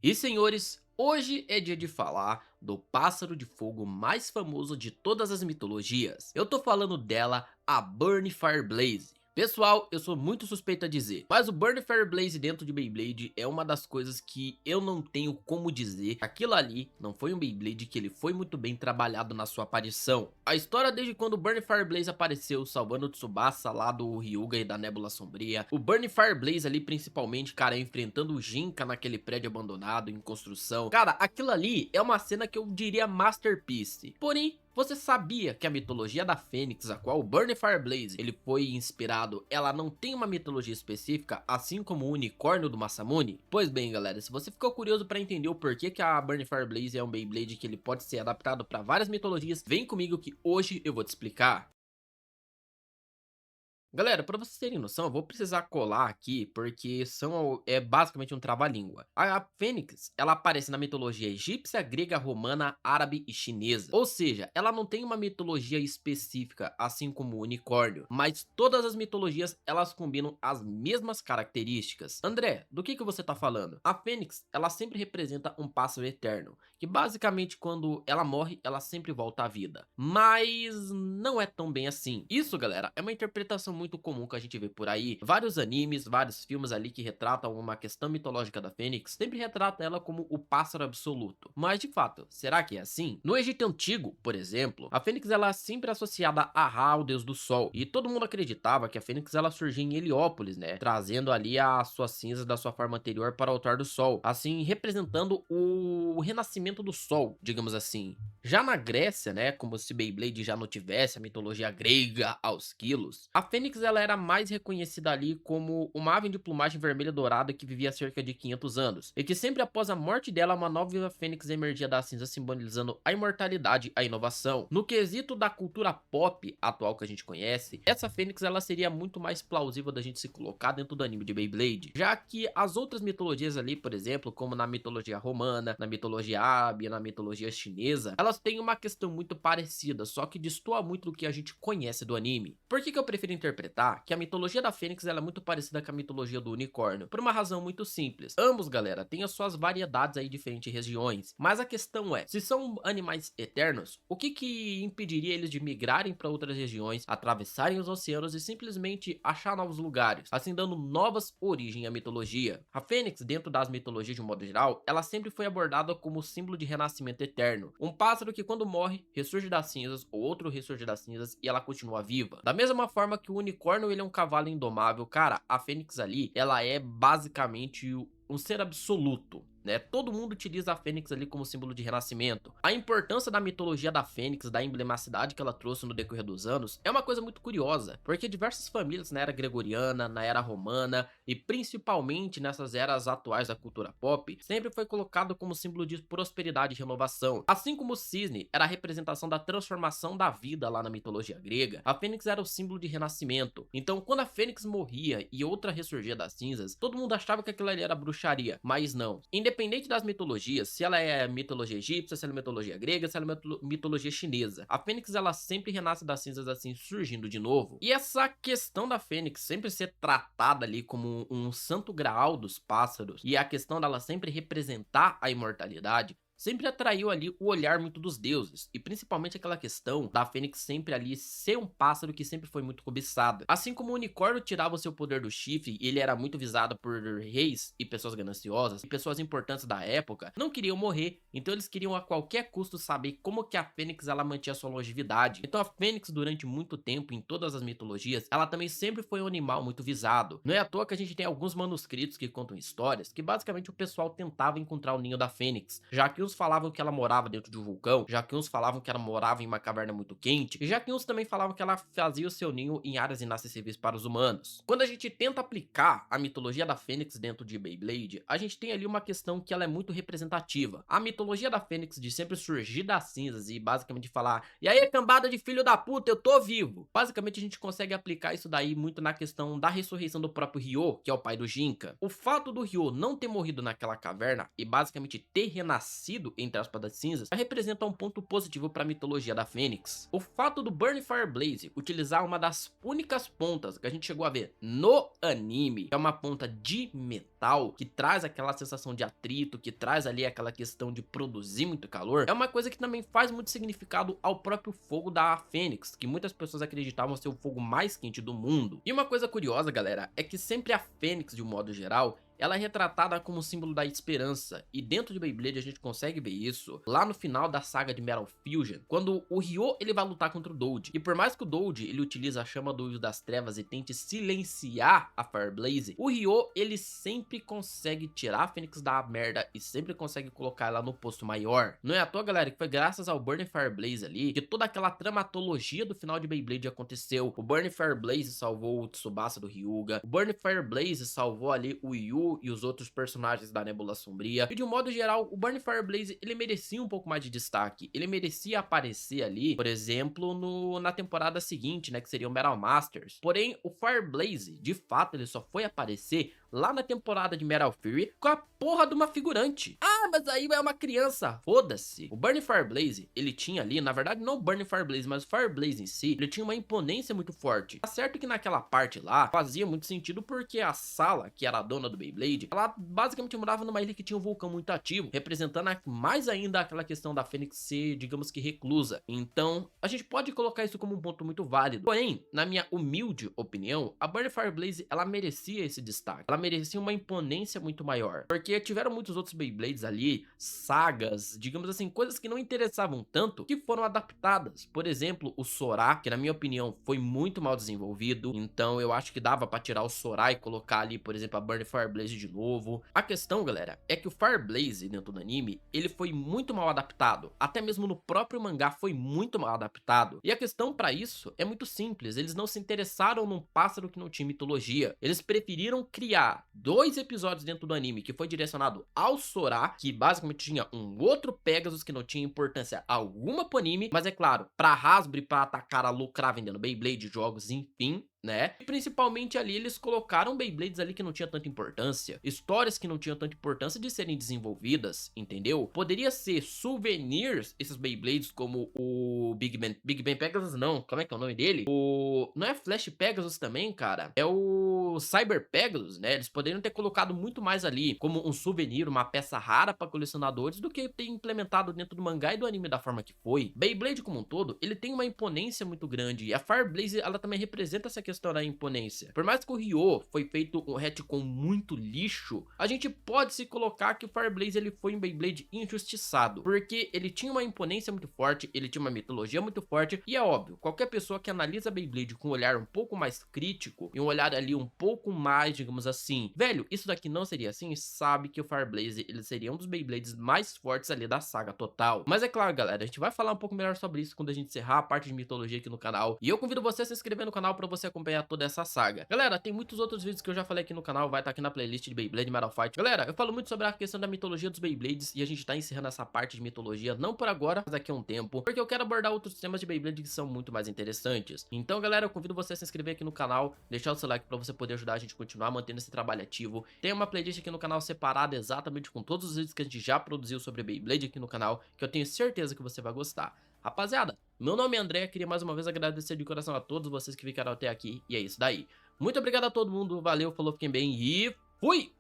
E senhores, hoje é dia de falar do pássaro de fogo mais famoso de todas as mitologias. Eu tô falando dela, a Burn Fire Blaze. Pessoal, eu sou muito suspeito a dizer, mas o Burn Fire Blaze dentro de Beyblade é uma das coisas que eu não tenho como dizer. Aquilo ali não foi um Beyblade que ele foi muito bem trabalhado na sua aparição. A história desde quando o Burn Fire Blaze apareceu salvando o Tsubasa lá do Hyuga e da Nébula Sombria. O Burn Fire Blaze ali principalmente, cara, enfrentando o Jinka naquele prédio abandonado em construção. Cara, aquilo ali é uma cena que eu diria masterpiece. Porém, você sabia que a mitologia da Fênix, a qual o Burn Fire Blaze ele foi inspirado, ela não tem uma mitologia específica, assim como o unicórnio do Masamune? Pois bem, galera, se você ficou curioso para entender o porquê que a Burn Fire Blaze é um Beyblade que ele pode ser adaptado para várias mitologias, vem comigo que hoje eu vou te explicar. Galera, pra vocês terem noção, eu vou precisar colar aqui, porque é basicamente um trava-língua. A Fênix, ela aparece na mitologia egípcia, grega, romana, árabe e chinesa. Ou seja, ela não tem uma mitologia específica, assim como o unicórnio, mas todas as mitologias, elas combinam as mesmas características. André, do que você tá falando? A Fênix, ela sempre representa um pássaro eterno, que basicamente quando ela morre, ela sempre volta à vida. Mas não é tão bem assim. Isso, galera, é uma interpretação muito comum que a gente vê por aí. Vários animes, vários filmes ali que retratam uma questão mitológica da Fênix, sempre retrata ela como o pássaro absoluto. Mas de fato, será que é assim? No Egito Antigo, por exemplo, a Fênix ela é sempre associada a Ra, o deus do sol, e todo mundo acreditava que a Fênix ela surgia em Heliópolis, né, trazendo ali as suas cinzas da sua forma anterior para o altar do sol, assim representando o renascimento do sol, digamos assim. Já na Grécia, né, como se Beyblade já não tivesse a mitologia grega aos quilos, a Fênix ela era mais reconhecida ali como uma ave de plumagem vermelha dourada que vivia há cerca de 500 anos, e que sempre após a morte dela uma nova Fênix emergia da cinza simbolizando a imortalidade, a inovação. No quesito da cultura pop atual que a gente conhece, essa Fênix ela seria muito mais plausível da gente se colocar dentro do anime de Beyblade, já que as outras mitologias ali, por exemplo, como na mitologia romana, na mitologia árabe, na mitologia chinesa, elas têm uma questão muito parecida, só que destoa muito do que a gente conhece do anime. Por que eu prefiro interpretar que a mitologia da Fênix ela é muito parecida com a mitologia do unicórnio? Por uma razão muito simples. Ambos, galera, têm as suas variedades aí em diferentes regiões, mas a questão é, se são animais eternos, o que impediria eles de migrarem para outras regiões, atravessarem os oceanos e simplesmente achar novos lugares, assim dando novas origens à mitologia? A Fênix, dentro das mitologias de um modo geral, ela sempre foi abordada como símbolo de renascimento eterno, um pássaro que quando morre, ressurge das cinzas, ou outro ressurge das cinzas e ela continua viva. Da mesma forma que o unicórnio ele é um cavalo indomável, cara, a Fênix ali, ela é basicamente um ser absoluto, né? Todo mundo utiliza a Fênix ali como símbolo de renascimento. A importância da mitologia da Fênix, da emblemacidade que ela trouxe no decorrer dos anos, é uma coisa muito curiosa, porque diversas famílias na era gregoriana, na era romana e principalmente nessas eras atuais da cultura pop, sempre foi colocado como símbolo de prosperidade e renovação. Assim como o cisne era a representação da transformação da vida lá na mitologia grega, a Fênix era o símbolo de renascimento. Então, quando a Fênix morria e outra ressurgia das cinzas, todo mundo achava que aquilo ali era bruxaria, mas não. Independente das mitologias, se ela é mitologia egípcia, se ela é mitologia grega, se ela é mitologia chinesa, a Fênix ela sempre renasce das cinzas assim, surgindo de novo. E essa questão da Fênix sempre ser tratada ali como um santo graal dos pássaros, e a questão dela sempre representar a imortalidade, sempre atraiu ali o olhar muito dos deuses, e principalmente aquela questão da Fênix sempre ali ser um pássaro que sempre foi muito cobiçado. Assim como o unicórnio tirava o seu poder do chifre e ele era muito visado por reis e pessoas gananciosas, e pessoas importantes da época não queriam morrer, então eles queriam a qualquer custo saber como que a Fênix ela mantinha sua longevidade. Então a Fênix durante muito tempo em todas as mitologias, ela também sempre foi um animal muito visado. Não é à toa que a gente tem alguns manuscritos que contam histórias que basicamente o pessoal tentava encontrar o ninho da Fênix, já que uns falavam que ela morava dentro de um vulcão, já que uns falavam que ela morava em uma caverna muito quente, e já que uns também falavam que ela fazia o seu ninho em áreas inacessíveis para os humanos. Quando a gente tenta aplicar a mitologia da Fênix dentro de Beyblade, a gente tem ali uma questão que ela é muito representativa. A mitologia da Fênix de sempre surgir das cinzas e basicamente falar, e aí cambada de filho da puta, eu tô vivo. Basicamente a gente consegue aplicar isso daí muito na questão da ressurreição do próprio Ryo, que é o pai do Jinka. O fato do Ryo não ter morrido naquela caverna e basicamente ter renascido nascido, entre aspas, das cinzas, representa um ponto positivo para a mitologia da Fênix. O fato do Burning Fire Blaze utilizar uma das únicas pontas que a gente chegou a ver no anime, que é uma ponta de metal, que traz aquela sensação de atrito, que traz ali aquela questão de produzir muito calor, é uma coisa que também faz muito significado ao próprio fogo da Fênix, que muitas pessoas acreditavam ser o fogo mais quente do mundo. E uma coisa curiosa, galera, é que sempre a Fênix, de um modo geral, ela é retratada como símbolo da esperança, e dentro de Beyblade a gente consegue ver isso lá no final da saga de Metal Fusion, quando o Ryo ele vai lutar contra o Doge, e por mais que o Doge ele utilize a chama do Uso das Trevas e tente silenciar a Fire Blaze, o Ryo ele sempre consegue tirar a Fênix da merda e sempre consegue colocar ela no posto maior. Não é à toa, galera, que foi graças ao Burning Fire Blaze ali que toda aquela dramatologia do final de Beyblade aconteceu. O Burning Fire Blaze salvou o Tsubasa do Hyuga, o Burning Fire Blaze salvou ali o Yu e os outros personagens da Nébula Sombria, e de um modo geral, o Burning Fire Blaze, ele merecia um pouco mais de destaque, ele merecia aparecer ali, por exemplo, na temporada seguinte, né, que seria o Metal Masters. Porém, o Fire Blaze, de fato, ele só foi aparecer lá na temporada de Metal Fury com a porra de uma figurante. Ah, mas aí é uma criança. Foda-se. O Burning Fire Blaze, ele tinha ali, na verdade não o Burning Fire Blaze, mas o Fire Blaze em si, ele tinha uma imponência muito forte. Tá certo que naquela parte lá, fazia muito sentido porque a Sala, que era a dona do Beyblade, ela basicamente morava numa ilha que tinha um vulcão muito ativo, representando mais ainda aquela questão da Fênix ser, digamos que reclusa. Então, a gente pode colocar isso como um ponto muito válido. Porém, na minha humilde opinião, a Burning Fire Blaze, ela merecia esse destaque. Ela merecia uma imponência muito maior, porque tiveram muitos outros Beyblades ali, sagas, digamos assim, coisas que não interessavam tanto, que foram adaptadas. Por exemplo, o Sora, que na minha opinião foi muito mal desenvolvido, então eu acho que dava pra tirar o Sora e colocar ali, por exemplo, a Burning Fire Blaze de novo. A questão, galera, é que o Fire Blaze dentro do anime, ele foi muito mal adaptado, até mesmo no próprio mangá foi muito mal adaptado, e a questão pra isso é muito simples, eles não se interessaram num pássaro que não tinha mitologia, eles preferiram criar 2 episódios dentro do anime que foi direcionado ao Sora, que basicamente tinha um outro Pegasus que não tinha importância alguma pro anime, mas é claro, pra Hasbro e pra atacar a lucrar vendendo Beyblade, jogos, enfim, né? E principalmente ali eles colocaram Beyblades ali que não tinha tanta importância, histórias que não tinham tanta importância de serem desenvolvidas, entendeu? Poderia ser souvenirs, esses Beyblades, como o Big Bang Pegasus não, como é que é o nome dele? Não é Flash Pegasus também, cara? É o Cyber Pegasus, né? Eles poderiam ter colocado muito mais ali como um souvenir, uma peça rara para colecionadores, do que ter implementado dentro do mangá e do anime da forma que foi. Beyblade como um todo, ele tem uma imponência muito grande, e a Fire Blaze, ela também representa essa questão da imponência. Por mais que o Ryo foi feito um retcon muito lixo, a gente pode se colocar que o Fire Blaze ele foi um Beyblade injustiçado, porque ele tinha uma imponência muito forte, ele tinha uma mitologia muito forte, e é óbvio, qualquer pessoa que analisa Beyblade com um olhar um pouco mais crítico, e um olhar ali um pouco mais, digamos assim, velho, isso daqui não seria assim, sabe que o Fire Blaze ele seria um dos Beyblades mais fortes ali da saga total. Mas é claro, galera, a gente vai falar um pouco melhor sobre isso quando a gente encerrar a parte de mitologia aqui no canal, e eu convido você a se inscrever no canal para você acompanhar toda essa saga. Galera, tem muitos outros vídeos que eu já falei aqui no canal, vai estar aqui na playlist de Beyblade Metal Fight. Galera, eu falo muito sobre a questão da mitologia dos Beyblades, e a gente tá encerrando essa parte de mitologia, não por agora, mas daqui a um tempo, porque eu quero abordar outros temas de Beyblade que são muito mais interessantes. Então, galera, eu convido você a se inscrever aqui no canal, deixar o seu like para você poder ajudar a gente a continuar mantendo esse trabalho ativo. Tem uma playlist aqui no canal separada exatamente com todos os vídeos que a gente já produziu sobre Beyblade aqui no canal, que eu tenho certeza que você vai gostar. Rapaziada, meu nome é André, queria mais uma vez agradecer de coração a todos vocês que ficaram até aqui, e é isso daí. Muito obrigado a todo mundo, valeu, falou, fiquem bem e fui!